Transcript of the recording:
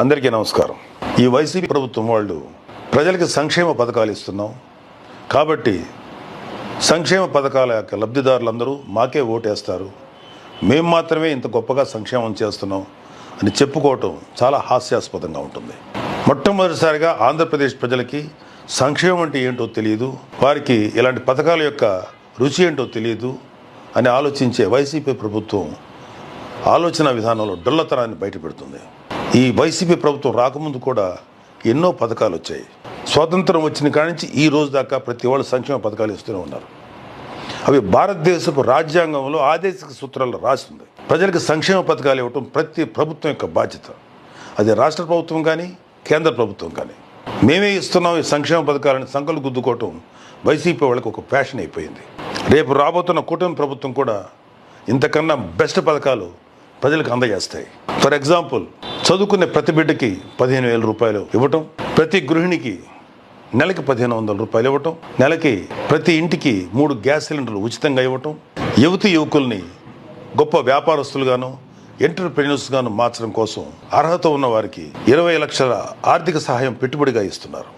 అందరికీ నమస్కారం. ఈ వైసీపీ ప్రభుత్వం వాళ్ళు ప్రజలకు సంక్షేమ పథకాలు ఇస్తున్నాం కాబట్టి సంక్షేమ పథకాల యొక్క లబ్ధిదారులందరూ మాకే ఓటేస్తారు, మేము మాత్రమే ఇంత గొప్పగా సంక్షేమం చేస్తున్నాం అని చెప్పుకోవటం చాలా హాస్యాస్పదంగా ఉంటుంది. మొట్టమొదటిసారిగా ఆంధ్రప్రదేశ్ ప్రజలకి సంక్షేమం అంటే ఏంటో తెలియదు, వారికి ఇలాంటి పథకాల యొక్క రుచి ఏంటో తెలియదు అని ఆలోచించే వైసీపీ ప్రభుత్వం ఆలోచన విధానంలో డొల్లతనాన్ని బయటపెడుతుంది. ఈ వైసీపీ ప్రభుత్వం రాకముందు కూడా ఎన్నో పథకాలు వచ్చాయి. స్వాతంత్రం వచ్చిన కాడి నుంచి ఈ రోజు దాకా ప్రతి వాళ్ళు సంక్షేమ పథకాలు ఇస్తూనే ఉన్నారు. అవి భారతదేశపు రాజ్యాంగంలో ఆదేశిక సూత్రాల్లో రాసి ఉంది. ప్రజలకు సంక్షేమ పథకాలు ఇవ్వటం ప్రతి ప్రభుత్వం యొక్క బాధ్యత. అది రాష్ట్ర ప్రభుత్వం కానీ కేంద్ర ప్రభుత్వం కానీ. మేమే ఇస్తున్నాం ఈ సంక్షేమ పథకాలను సంకలు గుద్దుకోవటం వైసీపీ వాళ్ళకి ఒక ఫ్యాషన్ అయిపోయింది. రేపు రాబోతున్న కూటమి ప్రభుత్వం కూడా ఇంతకన్నా బెస్ట్ పథకాలు ప్రజలకు అందజేస్తాయి. ఫర్ ఎగ్జాంపుల్, చదువుకునే ప్రతి బిడ్డకి 15,000 రూపాయలు ఇవ్వటం, ప్రతి గృహిణికి నెలకి 1,500 రూపాయలు ఇవ్వటం, నెలకి ప్రతి ఇంటికి 3 గ్యాస్ సిలిండర్లు ఉచితంగా ఇవ్వటం, యువకుల్ని గొప్ప వ్యాపారస్తులుగాను ఎంటర్ప్రెన్యూర్స్గాను మార్చడం కోసం అర్హత ఉన్న వారికి 20 లక్షల ఆర్థిక సహాయం పెట్టుబడిగా ఇస్తున్నారు.